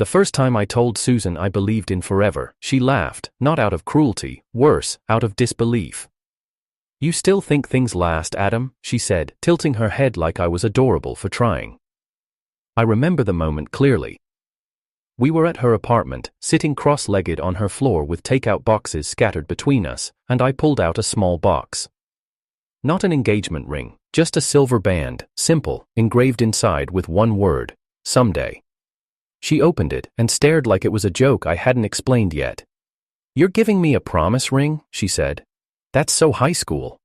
The first time I told Susan I believed in forever, she laughed, not out of cruelty, worse, out of disbelief. "You still think things last, Adam?" she said, tilting her head like I was adorable for trying. I remember the moment clearly. We were at her apartment, sitting cross-legged on her floor with takeout boxes scattered between us, and I pulled out a small box. Not an engagement ring, just a silver band, simple, engraved inside with one word: someday. She opened it and stared like it was a joke I hadn't explained yet. "You're giving me a promise ring?" she said. "That's so high school."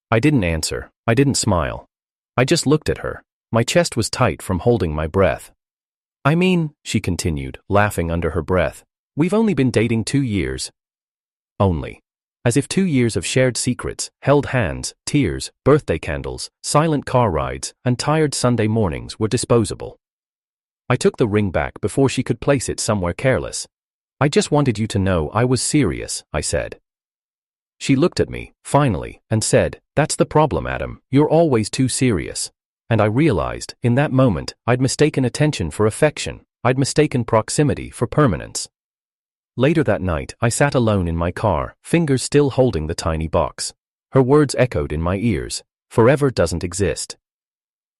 I didn't answer. I didn't smile. I just looked at her. My chest was tight from holding my breath. "I mean," she continued, laughing under her breath, "we've only been dating 2 years." Only. As if 2 years of shared secrets, held hands, tears, birthday candles, silent car rides, and tired Sunday mornings were disposable. I took the ring back before she could place it somewhere careless. "I just wanted you to know I was serious," I said. She looked at me, finally, and said, "That's the problem, Adam, you're always too serious." And I realized, in that moment, I'd mistaken attention for affection, I'd mistaken proximity for permanence. Later that night, I sat alone in my car, fingers still holding the tiny box. Her words echoed in my ears: "Forever doesn't exist."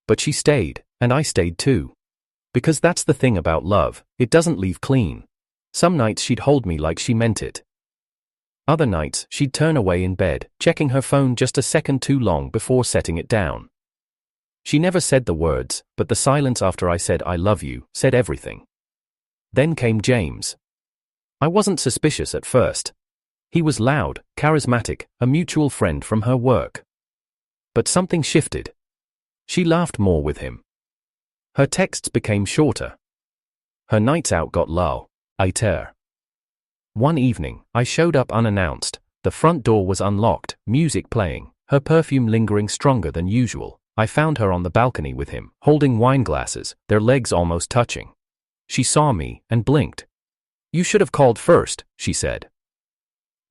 But she stayed, and I stayed too. Because that's the thing about love, it doesn't leave clean. Some nights she'd hold me like she meant it. Other nights, she'd turn away in bed, checking her phone just a second too long before setting it down. She never said the words, but the silence after I said "I love you" said everything. Then came James. I wasn't suspicious at first. He was loud, charismatic, a mutual friend from her work. But something shifted. She laughed more with him. Her texts became shorter. Her nights out got lighter. One evening, I showed up unannounced. The front door was unlocked, music playing, her perfume lingering stronger than usual. I found her on the balcony with him, holding wine glasses, their legs almost touching. She saw me and blinked. "You should have called first," she said.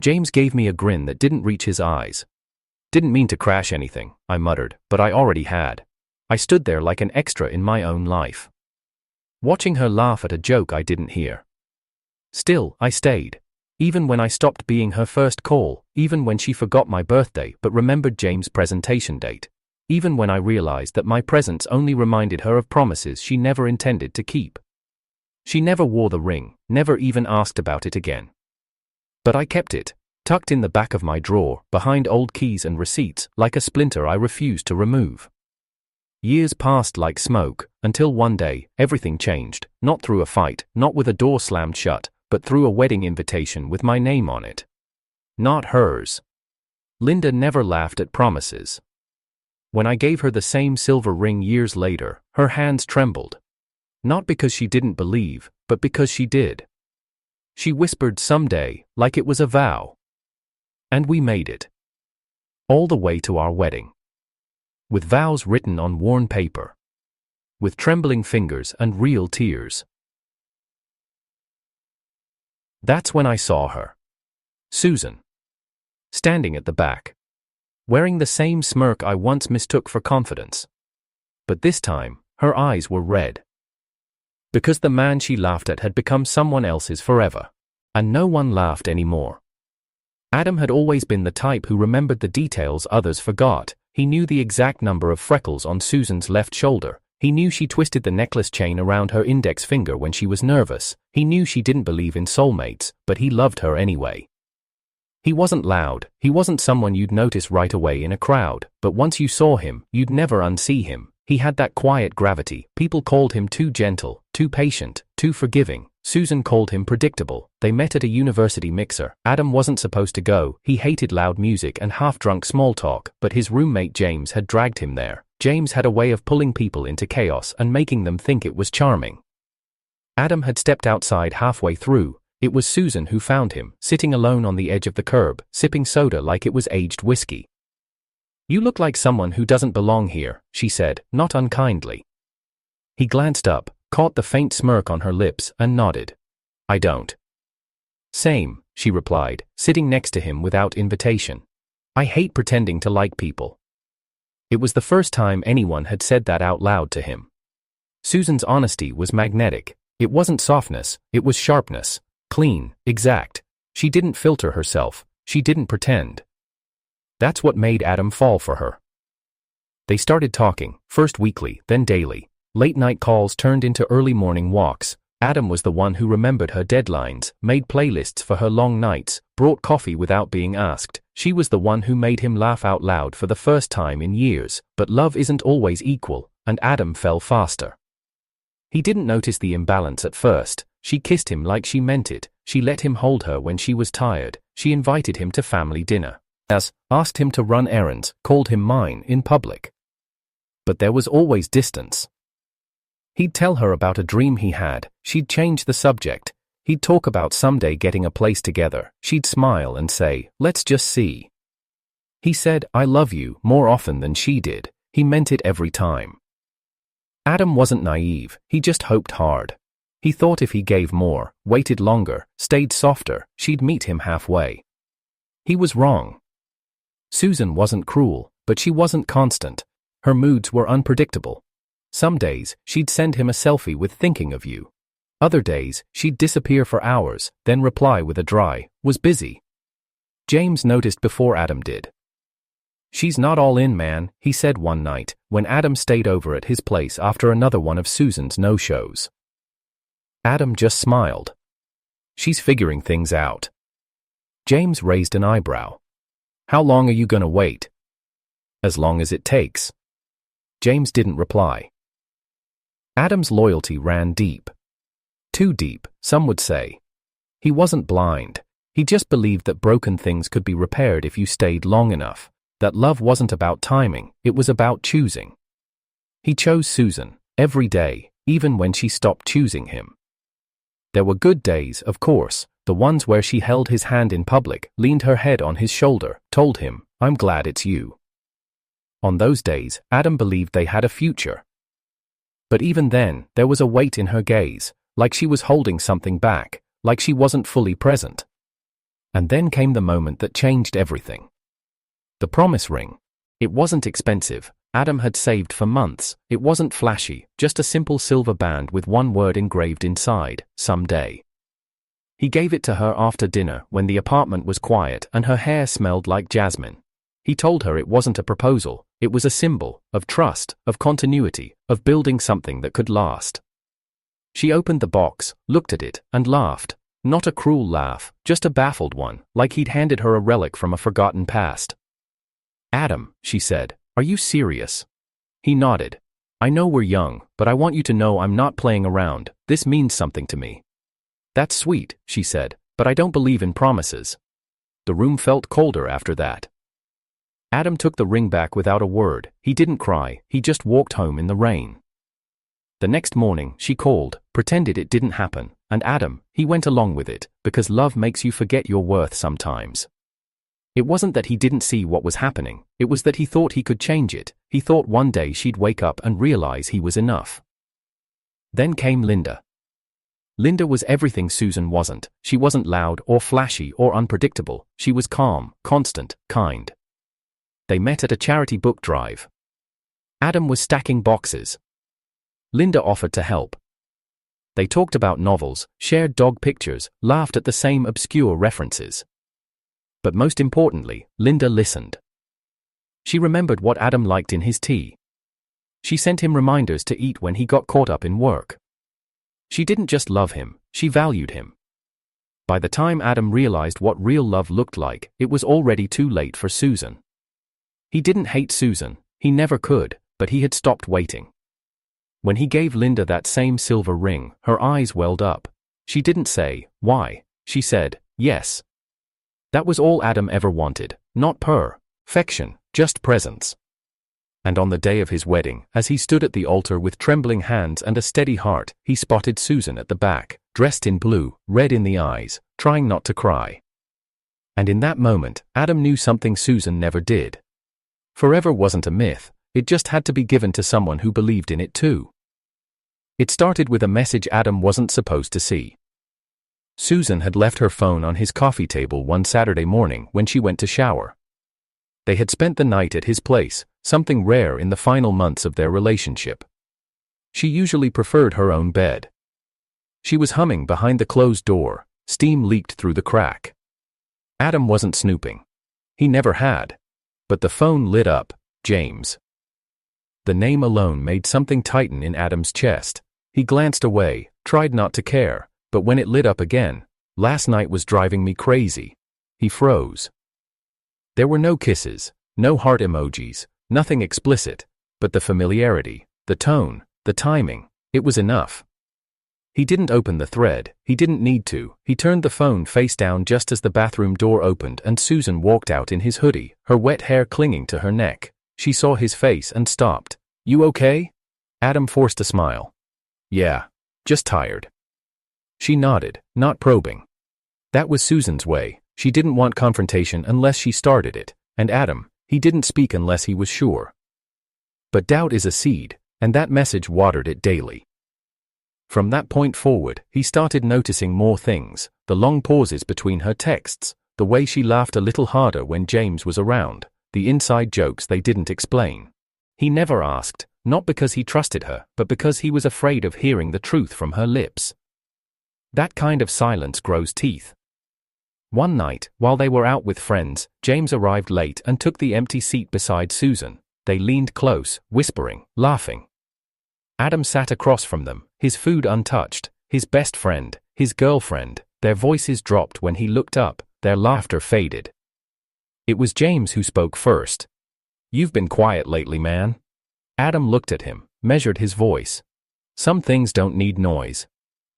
James gave me a grin that didn't reach his eyes. "Didn't mean to crash anything," I muttered, but I already had. I stood there like an extra in my own life, watching her laugh at a joke I didn't hear. Still, I stayed. Even when I stopped being her first call, even when she forgot my birthday but remembered James' presentation date. Even when I realized that my presence only reminded her of promises she never intended to keep. She never wore the ring, never even asked about it again. But I kept it, tucked in the back of my drawer, behind old keys and receipts, like a splinter I refused to remove. Years passed like smoke, until one day, everything changed, not through a fight, not with a door slammed shut, but through a wedding invitation with my name on it. Not hers. Linda never laughed at promises. When I gave her the same silver ring years later, her hands trembled. Not because she didn't believe, but because she did. She whispered "someday," like it was a vow. And we made it. All the way to our wedding. With vows written on worn paper. With trembling fingers and real tears. That's when I saw her. Susan. Standing at the back. Wearing the same smirk I once mistook for confidence. But this time, her eyes were red. Because the man she laughed at had become someone else's forever. And no one laughed anymore. Adam had always been the type who remembered the details others forgot. He knew the exact number of freckles on Susan's left shoulder. He knew she twisted the necklace chain around her index finger when she was nervous. He knew she didn't believe in soulmates, but he loved her anyway. He wasn't loud, he wasn't someone you'd notice right away in a crowd, but once you saw him, you'd never unsee him. He had that quiet gravity. People called him too gentle, too patient, too forgiving. Susan called him predictable. They met at a university mixer. Adam wasn't supposed to go. He hated loud music and half-drunk small talk, but his roommate James had dragged him there. James had a way of pulling people into chaos and making them think it was charming. Adam had stepped outside halfway through. It was Susan who found him, sitting alone on the edge of the curb, sipping soda like it was aged whiskey. "You look like someone who doesn't belong here," she said, not unkindly. He glanced up, caught the faint smirk on her lips, and nodded. "I don't." "Same," she replied, sitting next to him without invitation. "I hate pretending to like people." It was the first time anyone had said that out loud to him. Susan's honesty was magnetic. It wasn't softness, it was sharpness. Clean, exact. She didn't filter herself, she didn't pretend. That's what made Adam fall for her. They started talking, first weekly, then daily. Late-night calls turned into early morning walks. Adam was the one who remembered her deadlines, made playlists for her long nights, brought coffee without being asked. She was the one who made him laugh out loud for the first time in years. But love isn't always equal, and Adam fell faster. He didn't notice the imbalance at first. She kissed him like she meant it. She let him hold her when she was tired. She invited him to family dinner. Asked him to run errands, called him mine in public. But there was always distance. He'd tell her about a dream he had. She'd change the subject. He'd talk about someday getting a place together. She'd smile and say, "Let's just see." He said, "I love you," more often than she did. He meant it every time. Adam wasn't naive, he just hoped hard. He thought if he gave more, waited longer, stayed softer, she'd meet him halfway. He was wrong. Susan wasn't cruel, but she wasn't constant. Her moods were unpredictable. Some days, she'd send him a selfie with "thinking of you." Other days, she'd disappear for hours, then reply with a dry, "was busy." James noticed before Adam did. "She's not all in, man," he said one night, when Adam stayed over at his place after another one of Susan's no-shows. Adam just smiled. "She's figuring things out." James raised an eyebrow. "How long are you gonna wait?" "As long as it takes." James didn't reply. Adam's loyalty ran deep. Too deep, some would say. He wasn't blind. He just believed that broken things could be repaired if you stayed long enough. That love wasn't about timing, it was about choosing. He chose Susan, every day, even when she stopped choosing him. There were good days, of course, the ones where she held his hand in public, leaned her head on his shoulder, told him, "I'm glad it's you." On those days, Adam believed they had a future. But even then, there was a weight in her gaze, like she was holding something back, like she wasn't fully present. And then came the moment that changed everything. The promise ring. It wasn't expensive. Adam had saved for months. It wasn't flashy, just a simple silver band with one word engraved inside, "someday." He gave it to her after dinner when the apartment was quiet and her hair smelled like jasmine. He told her it wasn't a proposal, it was a symbol of trust, of continuity, of building something that could last. She opened the box, looked at it, and laughed. Not a cruel laugh, just a baffled one, like he'd handed her a relic from a forgotten past. "Adam," she said, "are you serious?" He nodded. "I know we're young, but I want you to know I'm not playing around. This means something to me." "That's sweet," she said, "but I don't believe in promises." The room felt colder after that. Adam took the ring back without a word. He didn't cry, he just walked home in the rain. The next morning, she called, pretended it didn't happen, and Adam, he went along with it, because love makes you forget your worth sometimes. It wasn't that he didn't see what was happening, it was that he thought he could change it. He thought one day she'd wake up and realize he was enough. Then came Linda. Linda was everything Susan wasn't. She wasn't loud or flashy or unpredictable. She was calm, constant, kind. They met at a charity book drive. Adam was stacking boxes. Linda offered to help. They talked about novels, shared dog pictures, laughed at the same obscure references. But most importantly, Linda listened. She remembered what Adam liked in his tea. She sent him reminders to eat when he got caught up in work. She didn't just love him, she valued him. By the time Adam realized what real love looked like, it was already too late for Susan. He didn't hate Susan, he never could, but he had stopped waiting. When he gave Linda that same silver ring, her eyes welled up. She didn't say, "Why?" She said, "Yes." That was all Adam ever wanted, not perfection, just presence. And on the day of his wedding, as he stood at the altar with trembling hands and a steady heart, he spotted Susan at the back, dressed in blue, red in the eyes, trying not to cry. And in that moment, Adam knew something Susan never did. Forever wasn't a myth, it just had to be given to someone who believed in it too. It started with a message Adam wasn't supposed to see. Susan had left her phone on his coffee table one Saturday morning when she went to shower. They had spent the night at his place, something rare in the final months of their relationship. She usually preferred her own bed. She was humming behind the closed door, steam leaked through the crack. Adam wasn't snooping. He never had. But the phone lit up, James. The name alone made something tighten in Adam's chest. He glanced away, tried not to care, but when it lit up again, "Last night was driving me crazy." He froze. There were no kisses, no heart emojis, nothing explicit, but the familiarity, the tone, the timing, it was enough. He didn't open the thread, he didn't need to. He turned the phone face down just as the bathroom door opened and Susan walked out in his hoodie, her wet hair clinging to her neck. She saw his face and stopped. "You okay?" Adam forced a smile. "Yeah, just tired." She nodded, not probing. That was Susan's way. She didn't want confrontation unless she started it, and Adam, he didn't speak unless he was sure. But doubt is a seed, and that message watered it daily. From that point forward, he started noticing more things, the long pauses between her texts, the way she laughed a little harder when James was around, the inside jokes they didn't explain. He never asked, not because he trusted her, but because he was afraid of hearing the truth from her lips. That kind of silence grows teeth. One night, while they were out with friends, James arrived late and took the empty seat beside Susan. They leaned close, whispering, laughing. Adam sat across from them, his food untouched, his best friend, his girlfriend. Their voices dropped when he looked up, their laughter faded. It was James who spoke first. "You've been quiet lately, man." Adam looked at him, measured his voice. "Some things don't need noise."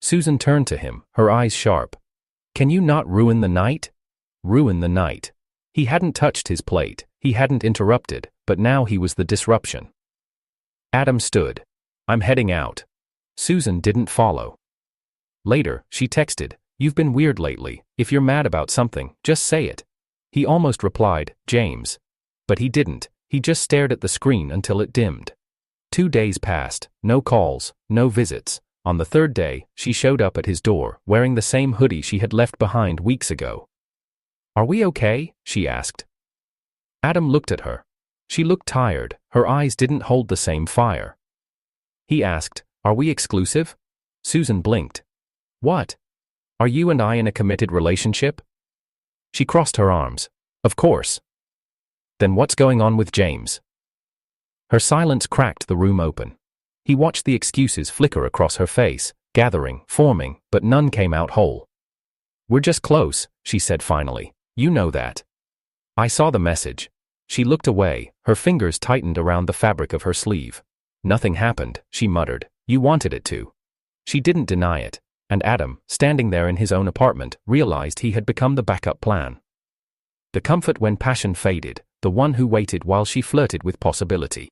Susan turned to him, her eyes sharp. "Can you not ruin the night?" Ruin the night. He hadn't touched his plate, he hadn't interrupted, but now he was the disruption. Adam stood. "I'm heading out." Susan didn't follow. Later, she texted, "You've been weird lately. If you're mad about something, just say it." He almost replied, "James." But he didn't, he just stared at the screen until it dimmed. 2 days passed, no calls, no visits. On the third day, she showed up at his door, wearing the same hoodie she had left behind weeks ago. "Are we okay?" she asked. Adam looked at her. She looked tired, her eyes didn't hold the same fire. He asked, "Are we exclusive?" Susan blinked. "What? Are you and I in a committed relationship?" She crossed her arms. "Of course." "Then what's going on with James?" Her silence cracked the room open. He watched the excuses flicker across her face, gathering, forming, but none came out whole. "We're just close," she said finally. "You know that." "I saw the message." She looked away, her fingers tightened around the fabric of her sleeve. "Nothing happened," she muttered. "You wanted it to." She didn't deny it, and Adam, standing there in his own apartment, realized he had become the backup plan. The comfort when passion faded, the one who waited while she flirted with possibility.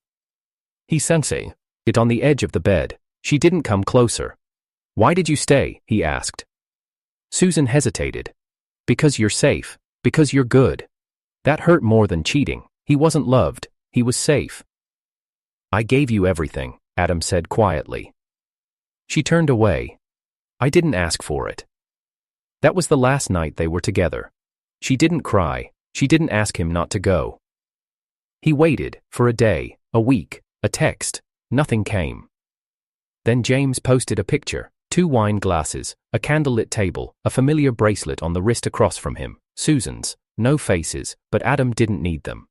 He sensed it on the edge of the bed. She didn't come closer. "Why did you stay?" he asked. Susan hesitated. "Because you're safe. Because you're good." That hurt more than cheating. He wasn't loved. He was safe. "I gave you everything," Adam said quietly. She turned away. "I didn't ask for it." That was the last night they were together. She didn't cry. She didn't ask him not to go. He waited, for a day, a week, a text. Nothing came. Then James posted a picture, 2 wine glasses, a candlelit table, a familiar bracelet on the wrist across from him, Susan's. No faces, but Adam didn't need them.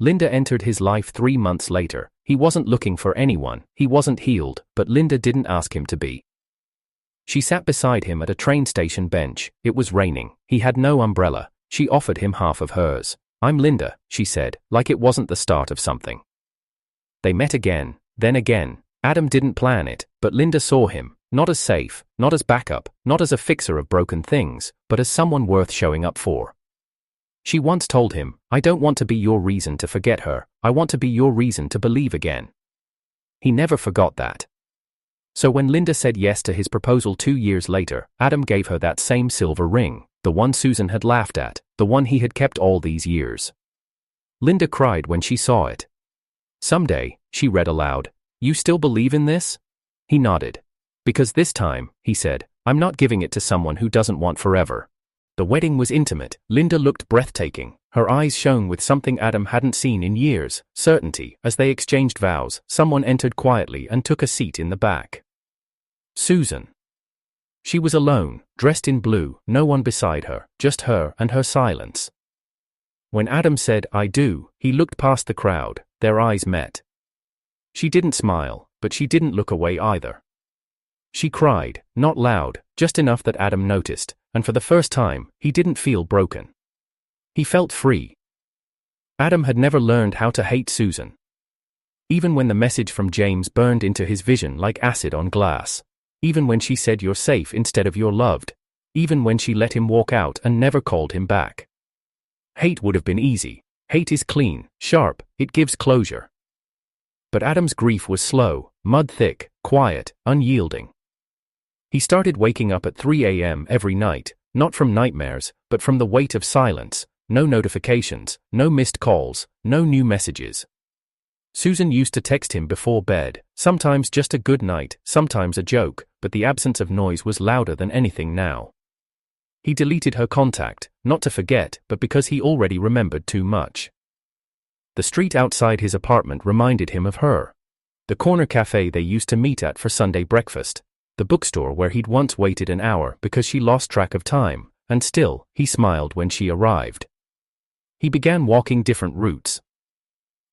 Linda entered his life 3 months later. He wasn't looking for anyone, he wasn't healed, but Linda didn't ask him to be. She sat beside him at a train station bench. It was raining. He had no umbrella. She offered him half of hers. "I'm Linda," she said, like it wasn't the start of something. They met again, then again. Adam didn't plan it, but Linda saw him, not as safe, not as backup, not as a fixer of broken things, but as someone worth showing up for. She once told him, "I don't want to be your reason to forget her, I want to be your reason to believe again." He never forgot that. So when Linda said yes to his proposal 2 years later, Adam gave her that same silver ring, the one Susan had laughed at, the one he had kept all these years. Linda cried when she saw it. "Someday," she read aloud, "you still believe in this?" He nodded. "Because this time," he said, "I'm not giving it to someone who doesn't want forever." The wedding was intimate. Linda looked breathtaking. Her eyes shone with something Adam hadn't seen in years, certainty. As they exchanged vows, someone entered quietly and took a seat in the back. Susan. She was alone, dressed in blue, no one beside her, just her and her silence. When Adam said, "I do," he looked past the crowd, their eyes met. She didn't smile, but she didn't look away either. She cried, not loud, just enough that Adam noticed, and for the first time, he didn't feel broken. He felt free. Adam had never learned how to hate Susan. Even when the message from James burned into his vision like acid on glass. Even when she said "you're safe" instead of "you're loved. Even when she let him walk out and never called him back. Hate would have been easy. Hate is clean, sharp, it gives closure. But Adam's grief was slow, mud-thick, quiet, unyielding. He started waking up at 3 a.m. every night, not from nightmares, but from the weight of silence. No notifications, no missed calls, no new messages. Susan used to text him before bed, sometimes just a good night, sometimes a joke, but the absence of noise was louder than anything now. He deleted her contact, not to forget, but because he already remembered too much. The street outside his apartment reminded him of her. The corner cafe they used to meet at for Sunday breakfast. The bookstore where he'd once waited an hour because she lost track of time, and still, he smiled when she arrived. He began walking different routes.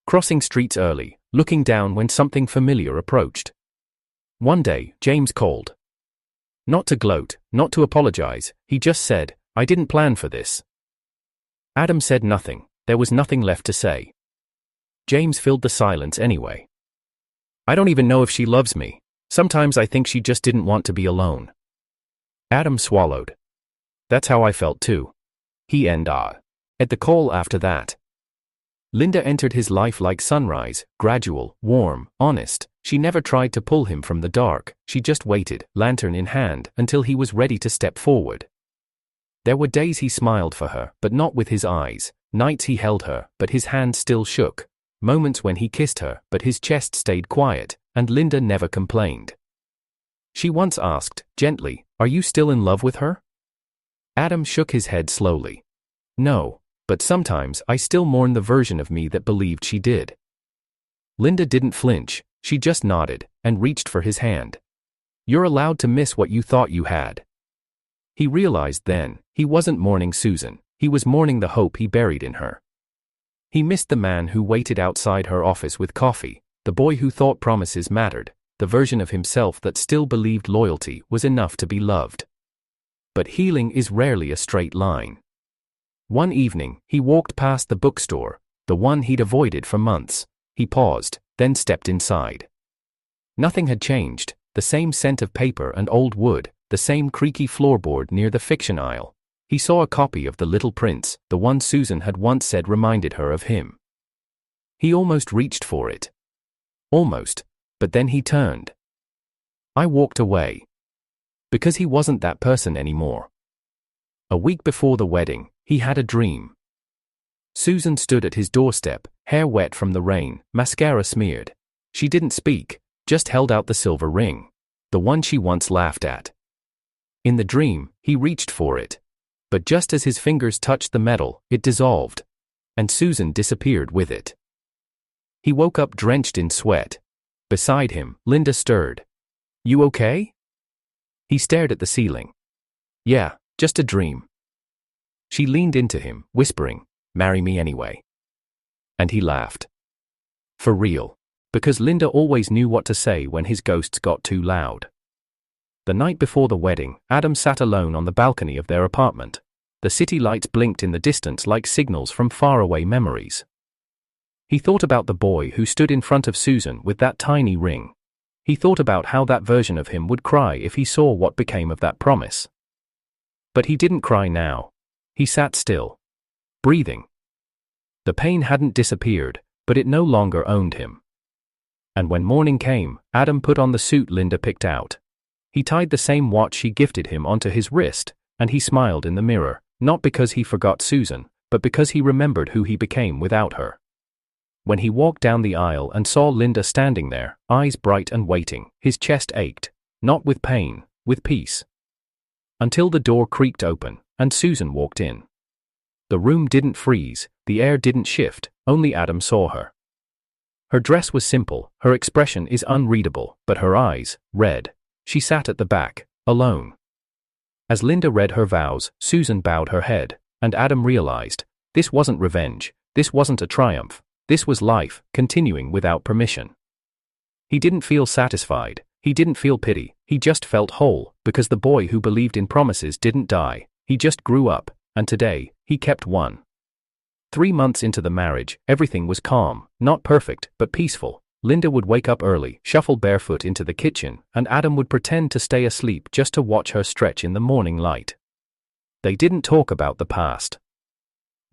Crossing streets early, looking down when something familiar approached. One day, James called. Not to gloat, not to apologize, he just said, "I didn't plan for this." Adam said nothing, there was nothing left to say. James filled the silence anyway. "I don't even know if she loves me. Sometimes I think she just didn't want to be alone." Adam swallowed. "That's how I felt too." He ended at the call after that. Linda entered his life like sunrise, gradual, warm, honest. She never tried to pull him from the dark, she just waited, lantern in hand, until he was ready to step forward. There were days he smiled for her, but not with his eyes, nights he held her, but his hand still shook, moments when he kissed her, but his chest stayed quiet, and Linda never complained. She once asked, gently, "Are you still in love with her?" Adam shook his head slowly. "No. But sometimes I still mourn the version of me that believed she did." Linda didn't flinch, she just nodded, and reached for his hand. "You're allowed to miss what you thought you had." He realized then, he wasn't mourning Susan, he was mourning the hope he buried in her. He missed the man who waited outside her office with coffee, the boy who thought promises mattered, the version of himself that still believed loyalty was enough to be loved. But healing is rarely a straight line. One evening, he walked past the bookstore, the one he'd avoided for months. He paused, then stepped inside. Nothing had changed, the same scent of paper and old wood, the same creaky floorboard near the fiction aisle. He saw a copy of The Little Prince, the one Susan had once said reminded her of him. He almost reached for it. Almost, but then he turned. I walked away. Because he wasn't that person anymore. A week before the wedding, he had a dream. Susan stood at his doorstep, hair wet from the rain, mascara smeared. She didn't speak, just held out the silver ring, the one she once laughed at. In the dream, he reached for it. But just as his fingers touched the metal, it dissolved. And Susan disappeared with it. He woke up drenched in sweat. Beside him, Linda stirred. "You okay?" He stared at the ceiling. "Yeah, just a dream." She leaned into him, whispering, "Marry me anyway." And he laughed. For real. Because Linda always knew what to say when his ghosts got too loud. The night before the wedding, Adam sat alone on the balcony of their apartment. The city lights blinked in the distance like signals from faraway memories. He thought about the boy who stood in front of Susan with that tiny ring. He thought about how that version of him would cry if he saw what became of that promise. But he didn't cry now. He sat still. Breathing. The pain hadn't disappeared, but it no longer owned him. And when morning came, Adam put on the suit Linda picked out. He tied the same watch she gifted him onto his wrist, and he smiled in the mirror, not because he forgot Susan, but because he remembered who he became without her. When he walked down the aisle and saw Linda standing there, eyes bright and waiting, his chest ached, not with pain, with peace. Until the door creaked open, and Susan walked in. The room didn't freeze, the air didn't shift, only Adam saw her. Her dress was simple, her expression is unreadable, but her eyes, red. She sat at the back, alone. As Linda read her vows, Susan bowed her head, and Adam realized, this wasn't revenge, this wasn't a triumph, this was life, continuing without permission. He didn't feel satisfied, he didn't feel pity, he just felt whole, because the boy who believed in promises didn't die, he just grew up, and today, he kept one. 3 months into the marriage, everything was calm, not perfect, but peaceful. Linda would wake up early, shuffle barefoot into the kitchen, and Adam would pretend to stay asleep just to watch her stretch in the morning light. They didn't talk about the past.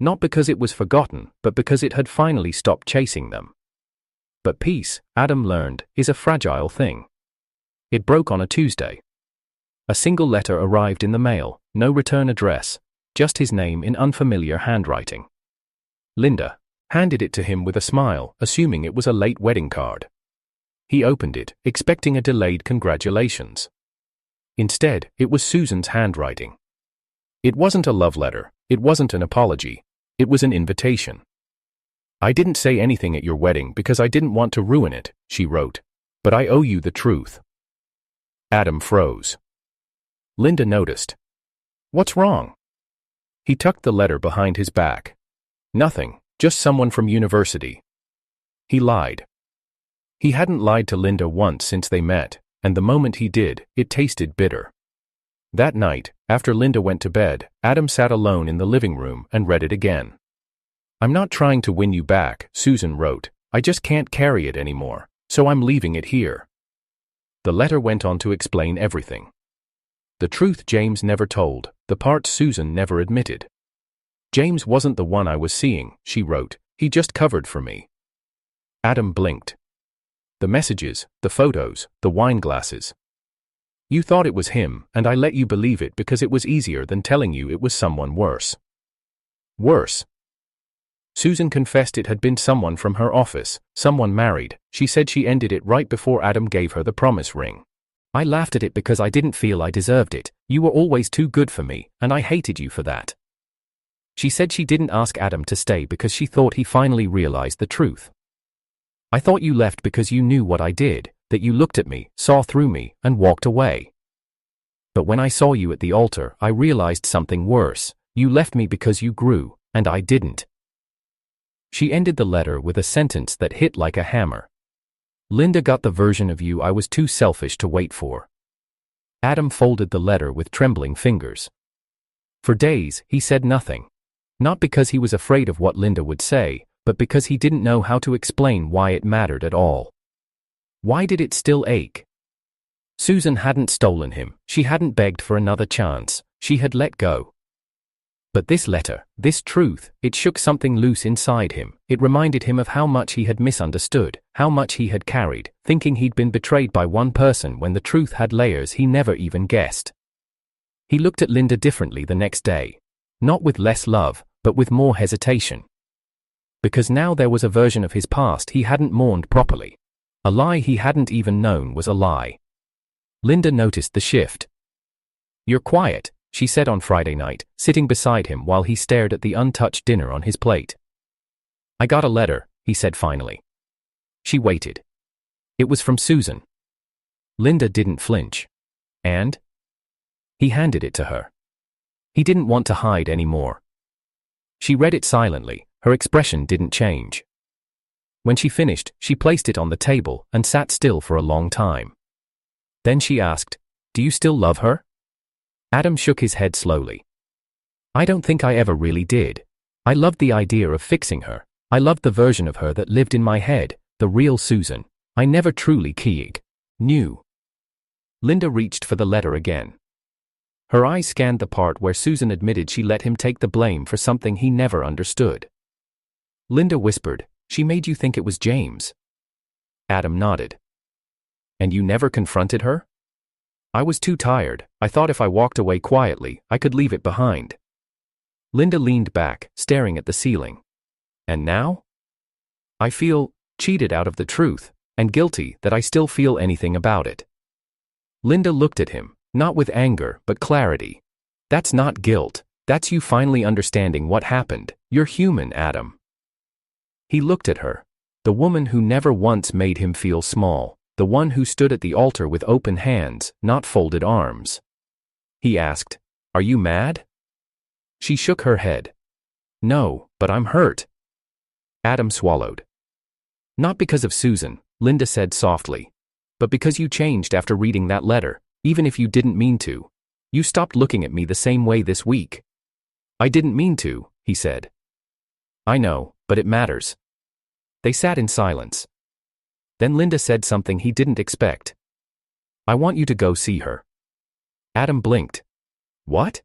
Not because it was forgotten, but because it had finally stopped chasing them. But peace, Adam learned, is a fragile thing. It broke on a Tuesday. A single letter arrived in the mail, no return address, just his name in unfamiliar handwriting. Linda handed it to him with a smile, assuming it was a late wedding card. He opened it, expecting a delayed congratulations. Instead, it was Susan's handwriting. It wasn't a love letter, it wasn't an apology, it was an invitation. I didn't say anything at your wedding because I didn't want to ruin it, she wrote, but I owe you the truth. Adam froze. Linda noticed. What's wrong? He tucked the letter behind his back. Nothing, just someone from university. He lied. He hadn't lied to Linda once since they met, and the moment he did, it tasted bitter. That night, after Linda went to bed, Adam sat alone in the living room and read it again. I'm not trying to win you back, Susan wrote, I just can't carry it anymore, so I'm leaving it here. The letter went on to explain everything. The truth James never told, the part Susan never admitted. James wasn't the one I was seeing, she wrote, he just covered for me. Adam blinked. The messages, the photos, the wine glasses. You thought it was him, and I let you believe it because it was easier than telling you it was someone worse. Worse. Susan confessed it had been someone from her office, someone married. She said she ended it right before Adam gave her the promise ring. I laughed at it because I didn't feel I deserved it. You were always too good for me, and I hated you for that. She said she didn't ask Adam to stay because she thought he finally realized the truth. I thought you left because you knew what I did, that you looked at me, saw through me, and walked away. But when I saw you at the altar, I realized something worse. You left me because you grew, and I didn't. She ended the letter with a sentence that hit like a hammer. Linda got the version of you I was too selfish to wait for. Adam folded the letter with trembling fingers. For days, he said nothing. Not because he was afraid of what Linda would say, but because he didn't know how to explain why it mattered at all. Why did it still ache? Susan hadn't stolen him, she hadn't begged for another chance, she had let go. But this letter, this truth, it shook something loose inside him. It reminded him of how much he had misunderstood, how much he had carried, thinking he'd been betrayed by one person when the truth had layers he never even guessed. He looked at Linda differently the next day. Not with less love, but with more hesitation. Because now there was a version of his past he hadn't mourned properly. A lie he hadn't even known was a lie. Linda noticed the shift. You're quiet, she said on Friday night, sitting beside him while he stared at the untouched dinner on his plate. I got a letter, he said finally. She waited. It was from Susan. Linda didn't flinch. And? He handed it to her. He didn't want to hide anymore. She read it silently, her expression didn't change. When she finished, she placed it on the table and sat still for a long time. Then she asked, Do you still love her? Adam shook his head slowly. I don't think I ever really did. I loved the idea of fixing her. I loved the version of her that lived in my head, the real Susan. I never truly knew. Linda reached for the letter again. Her eyes scanned the part where Susan admitted she let him take the blame for something he never understood. Linda whispered, She made you think it was James. Adam nodded. And you never confronted her? I was too tired. I thought if I walked away quietly, I could leave it behind. Linda leaned back, staring at the ceiling. And now? I feel cheated out of the truth, and guilty that I still feel anything about it. Linda looked at him, not with anger, but clarity. That's not guilt. That's you finally understanding what happened. You're human, Adam. He looked at her. The woman who never once made him feel small. The one who stood at the altar with open hands, not folded arms. He asked, Are you mad? She shook her head. No, but I'm hurt. Adam swallowed. Not because of Susan, Linda said softly. But because you changed after reading that letter, even if you didn't mean to. You stopped looking at me the same way this week. I didn't mean to, he said. I know, but it matters. They sat in silence. Then Linda said something he didn't expect. I want you to go see her. Adam blinked. What?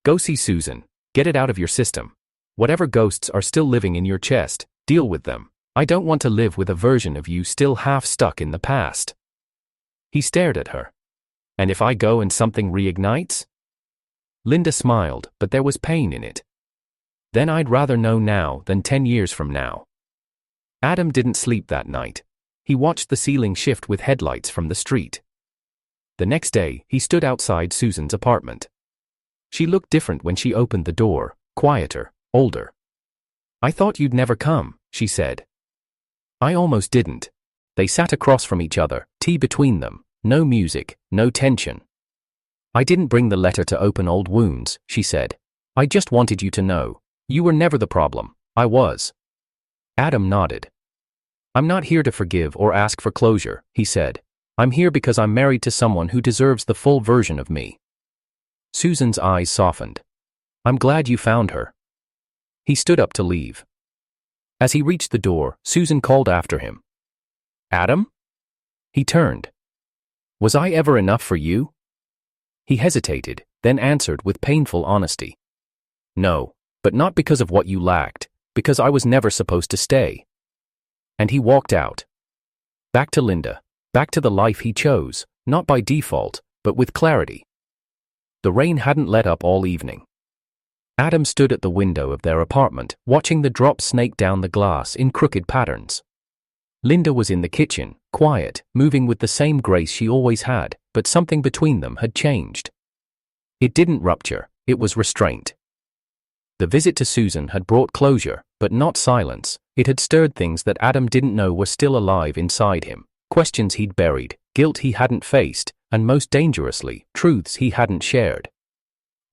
Go see Susan. Get it out of your system. Whatever ghosts are still living in your chest, deal with them. I don't want to live with a version of you still half stuck in the past. He stared at her. And if I go and something reignites? Linda smiled, but there was pain in it. Then I'd rather know now than 10 years from now. Adam didn't sleep that night. He watched the ceiling shift with headlights from the street. The next day, he stood outside Susan's apartment. She looked different when she opened the door, quieter, older. I thought you'd never come, she said. I almost didn't. They sat across from each other, tea between them, no music, no tension. I didn't bring the letter to open old wounds, she said. I just wanted you to know. You were never the problem, I was. Adam nodded. I'm not here to forgive or ask for closure, he said. I'm here because I'm married to someone who deserves the full version of me. Susan's eyes softened. I'm glad you found her. He stood up to leave. As he reached the door, Susan called after him. Adam? He turned. Was I ever enough for you? He hesitated, then answered with painful honesty. No, but not because of what you lacked, because I was never supposed to stay. And he walked out. Back to Linda, back to the life he chose, not by default, but with clarity. The rain hadn't let up all evening. Adam stood at the window of their apartment, watching the drops snake down the glass in crooked patterns. Linda was in the kitchen, quiet, moving with the same grace she always had, but something between them had changed. It didn't rupture, it was restraint. The visit to Susan had brought closure, but not silence. It had stirred things that Adam didn't know were still alive inside him, questions he'd buried, guilt he hadn't faced, and most dangerously, truths he hadn't shared.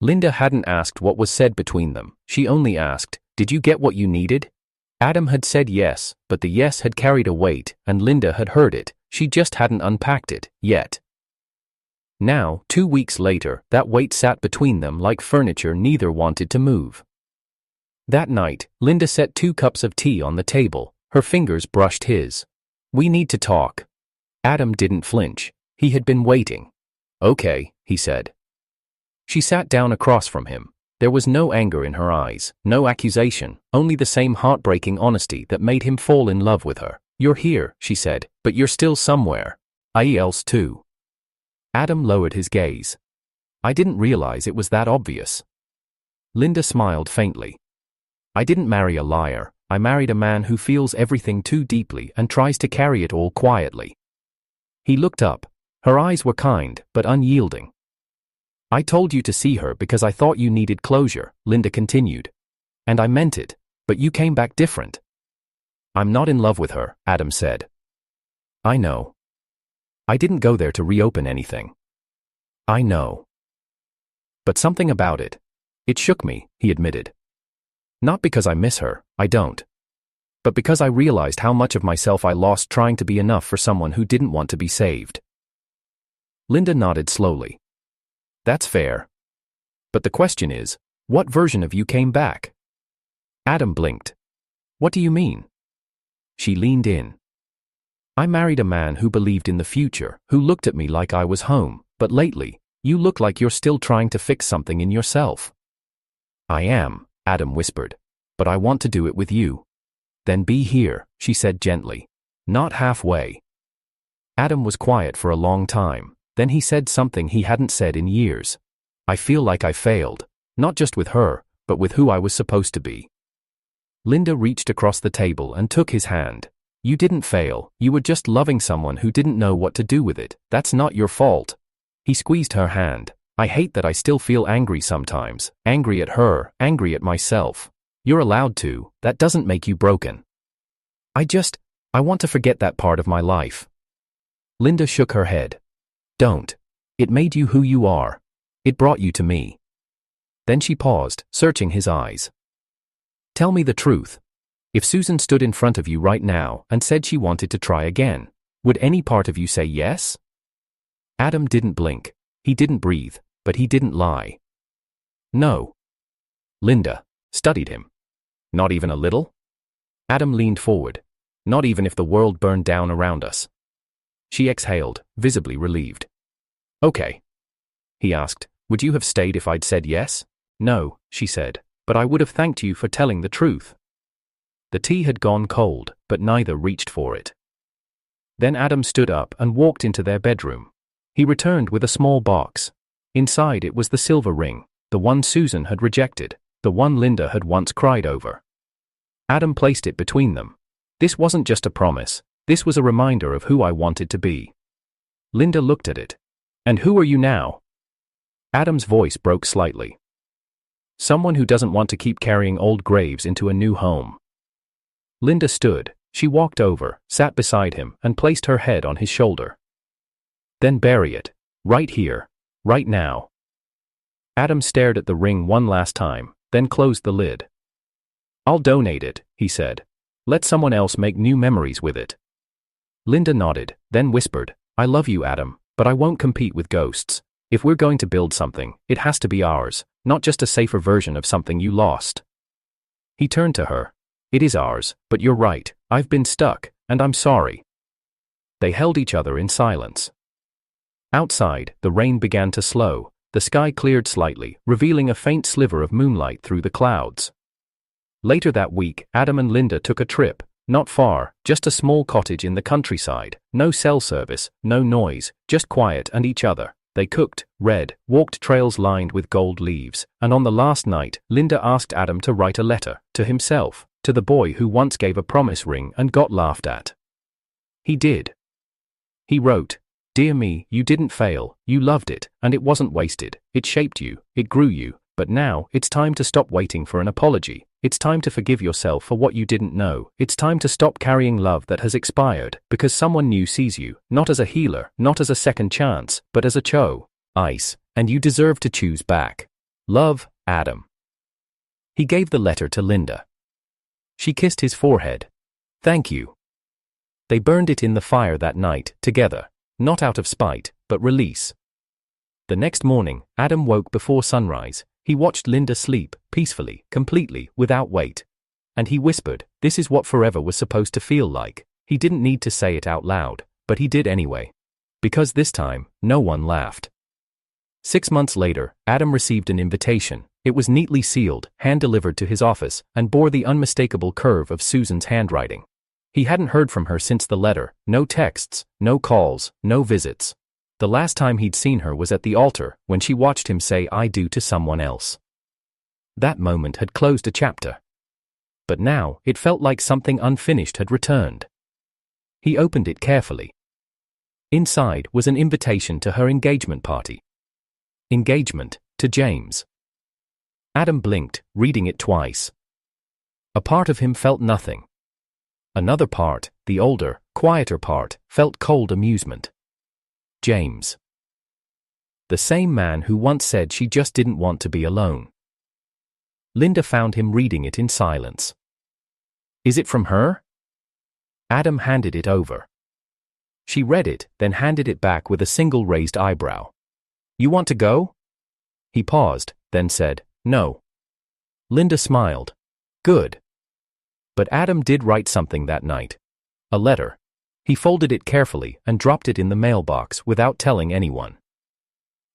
Linda hadn't asked what was said between them, she only asked, did you get what you needed? Adam had said yes, but the yes had carried a weight, and Linda had heard it, she just hadn't unpacked it, yet. Now, 2 weeks later, that weight sat between them like furniture neither wanted to move. That night, Linda set 2 cups of tea on the table, her fingers brushed his. We need to talk. Adam didn't flinch, he had been waiting. Okay, he said. She sat down across from him. There was no anger in her eyes, no accusation, only the same heartbreaking honesty that made him fall in love with her. You're here, she said, but you're still somewhere. I else too. Adam lowered his gaze. I didn't realize it was that obvious. Linda smiled faintly. I didn't marry a liar, I married a man who feels everything too deeply and tries to carry it all quietly. He looked up. Her eyes were kind, but unyielding. I told you to see her because I thought you needed closure, Linda continued. And I meant it, but you came back different. I'm not in love with her, Adam said. I know. I didn't go there to reopen anything. I know. But something about it. It shook me, he admitted. Not because I miss her, I don't. But because I realized how much of myself I lost trying to be enough for someone who didn't want to be saved. Linda nodded slowly. That's fair. But the question is, what version of you came back? Adam blinked. What do you mean? She leaned in. I married a man who believed in the future, who looked at me like I was home, but lately, you look like you're still trying to fix something in yourself. I am, Adam whispered, but I want to do it with you. Then be here, she said gently. Not halfway. Adam was quiet for a long time. Then he said something he hadn't said in years. I feel like I failed, not just with her, but with who I was supposed to be. Linda reached across the table and took his hand. You didn't fail, you were just loving someone who didn't know what to do with it. That's not your fault. He squeezed her hand. I hate that I still feel angry sometimes, angry at her, angry at myself. You're allowed to, that doesn't make you broken. I want to forget that part of my life. Linda shook her head. Don't. It made you who you are. It brought you to me. Then she paused, searching his eyes. Tell me the truth. If Susan stood in front of you right now and said she wanted to try again, would any part of you say yes? Adam didn't blink. He didn't breathe, but he didn't lie. No. Linda studied him. Not even a little? Adam leaned forward. Not even if the world burned down around us. She exhaled, visibly relieved. Okay. He asked, would you have stayed if I'd said yes? No, she said, but I would have thanked you for telling the truth. The tea had gone cold, but neither reached for it. Then Adam stood up and walked into their bedroom. He returned with a small box. Inside it was the silver ring, the one Susan had rejected, the one Linda had once cried over. Adam placed it between them. This wasn't just a promise, this was a reminder of who I wanted to be. Linda looked at it. And who are you now? Adam's voice broke slightly. Someone who doesn't want to keep carrying old graves into a new home. Linda stood. She walked over, sat beside him, and placed her head on his shoulder. Then bury it. Right here. Right now. Adam stared at the ring one last time, then closed the lid. I'll donate it, he said. Let someone else make new memories with it. Linda nodded, then whispered, I love you, Adam, but I won't compete with ghosts. If we're going to build something, it has to be ours, not just a safer version of something you lost. He turned to her. It is ours, but you're right, I've been stuck, and I'm sorry. They held each other in silence. Outside, the rain began to slow. The sky cleared slightly, revealing a faint sliver of moonlight through the clouds. Later that week, Adam and Linda took a trip, not far, just a small cottage in the countryside, no cell service, no noise, just quiet and each other. They cooked, read, walked trails lined with gold leaves, and on the last night, Linda asked Adam to write a letter, to himself, to the boy who once gave a promise ring and got laughed at. He did. He wrote, Dear me, you didn't fail, you loved it, and it wasn't wasted, it shaped you, it grew you, but now, it's time to stop waiting for an apology, it's time to forgive yourself for what you didn't know, it's time to stop carrying love that has expired, because someone new sees you, not as a healer, not as a second chance, but as a ice, and you deserve to choose back. Love, Adam. He gave the letter to Linda. She kissed his forehead. Thank you. They burned it in the fire that night, together. Not out of spite, but release. The next morning, Adam woke before sunrise. He watched Linda sleep, peacefully, completely, without weight. And he whispered, this is what forever was supposed to feel like. He didn't need to say it out loud, but he did anyway. Because this time, no one laughed. 6 months later, Adam received an invitation. It was neatly sealed, hand-delivered to his office, and bore the unmistakable curve of Susan's handwriting. He hadn't heard from her since the letter, no texts, no calls, no visits. The last time he'd seen her was at the altar, when she watched him say I do to someone else. That moment had closed a chapter. But now, it felt like something unfinished had returned. He opened it carefully. Inside was an invitation to her engagement party. Engagement, to James. Adam blinked, reading it twice. A part of him felt nothing. Another part, the older, quieter part, felt cold amusement. James. The same man who once said she just didn't want to be alone. Linda found him reading it in silence. Is it from her? Adam handed it over. She read it, then handed it back with a single raised eyebrow. You want to go? He paused, then said, no. Linda smiled. Good. But Adam did write something that night. A letter. He folded it carefully and dropped it in the mailbox without telling anyone.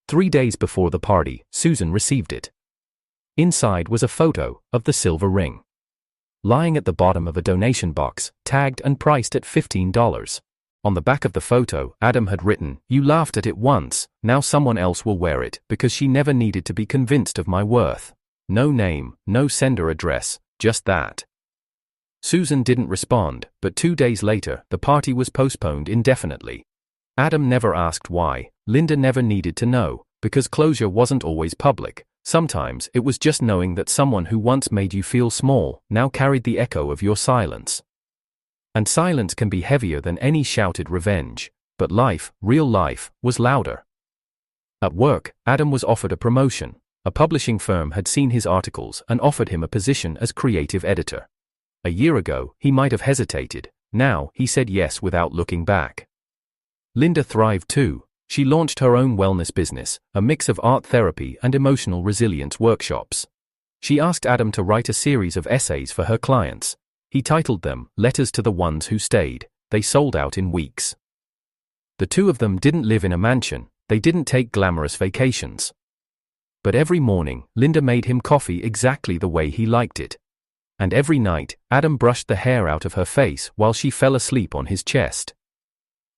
3 days before the party, Susan received it. Inside was a photo of the silver ring. Lying at the bottom of a donation box, tagged and priced at $15. On the back of the photo, Adam had written, you laughed at it once, now someone else will wear it because she never needed to be convinced of my worth. No name, no sender address, just that. Susan didn't respond, but 2 days later, the party was postponed indefinitely. Adam never asked why, Linda never needed to know, because closure wasn't always public. Sometimes it was just knowing that someone who once made you feel small, now carried the echo of your silence. And silence can be heavier than any shouted revenge, but life, real life, was louder. At work, Adam was offered a promotion. A publishing firm had seen his articles and offered him a position as creative editor. A year ago, he might have hesitated. Now, he said yes without looking back. Linda thrived too. She launched her own wellness business, a mix of art therapy and emotional resilience workshops. She asked Adam to write a series of essays for her clients. He titled them Letters to the Ones Who Stayed. They sold out in weeks. The two of them didn't live in a mansion. They didn't take glamorous vacations. But every morning, Linda made him coffee exactly the way he liked it. And every night, Adam brushed the hair out of her face while she fell asleep on his chest.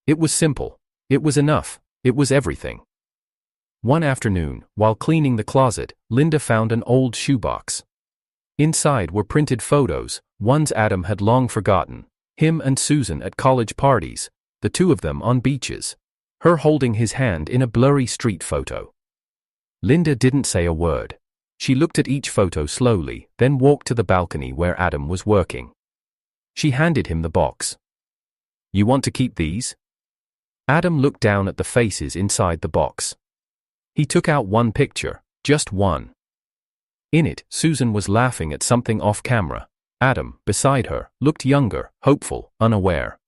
It was simple. It was enough. It was everything. One afternoon, while cleaning the closet, Linda found an old shoebox. Inside were printed photos, ones Adam had long forgotten. Him and Susan at college parties, the two of them on beaches. Her holding his hand in a blurry street photo. Linda didn't say a word. She looked at each photo slowly, then walked to the balcony where Adam was working. She handed him the box. "You want to keep these?" Adam looked down at the faces inside the box. He took out one picture, just one. In it, Susan was laughing at something off camera. Adam, beside her, looked younger, hopeful, unaware.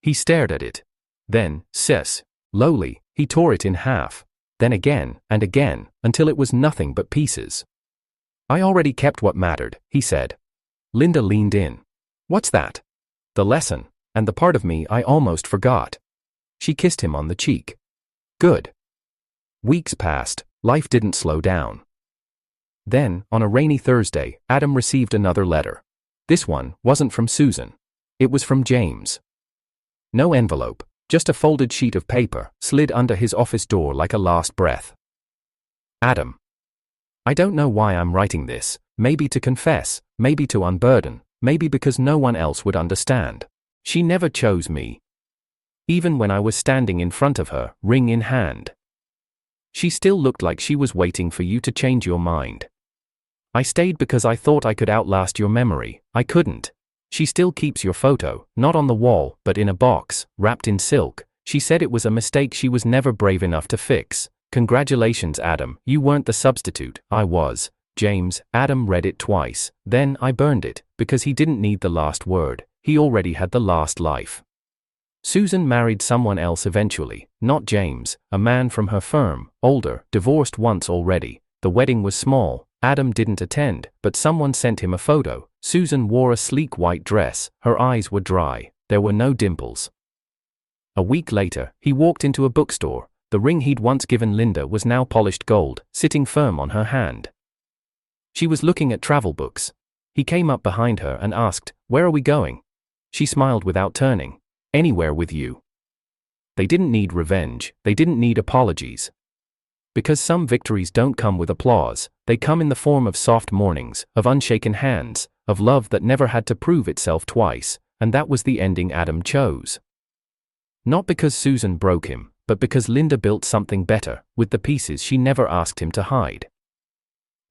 He stared at it. Then, slowly, he tore it in half. Then again, and again, until it was nothing but pieces. "I already kept what mattered," he said. Linda leaned in. "What's that?" "The lesson, and the part of me I almost forgot." She kissed him on the cheek. "Good." Weeks passed. Life didn't slow down. Then, on a rainy Thursday, Adam received another letter. This one wasn't from Susan. It was from James. No envelope, just a folded sheet of paper, slid under his office door like a last breath. "Adam. I don't know why I'm writing this, maybe to confess, maybe to unburden, maybe because no one else would understand. She never chose me. Even when I was standing in front of her, ring in hand. She still looked like she was waiting for you to change your mind. I stayed because I thought I could outlast your memory. I couldn't. She still keeps your photo, not on the wall, but in a box, wrapped in silk. She said it was a mistake she was never brave enough to fix. Congratulations, Adam, you weren't the substitute, I was. James." Adam read it twice. "Then I burned it, because he didn't need the last word. He already had the last life. Susan married someone else eventually, not James, a man from her firm, older, divorced once already. The wedding was small. Adam didn't attend, but someone sent him a photo. Susan wore a sleek white dress. Her eyes were dry. There were no dimples. A week later, he walked into a bookstore. The ring he'd once given Linda was now polished gold, sitting firm on her hand. She was looking at travel books. He came up behind her and asked, "Where are we going?" She smiled without turning. "Anywhere with you." They didn't need revenge. They didn't need apologies. Because some victories don't come with applause, they come in the form of soft mornings, of unshaken hands, of love that never had to prove itself twice, and that was the ending Adam chose. Not because Susan broke him, but because Linda built something better, with the pieces she never asked him to hide.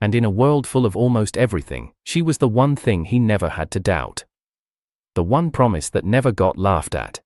And in a world full of almost everything, she was the one thing he never had to doubt. The one promise that never got laughed at.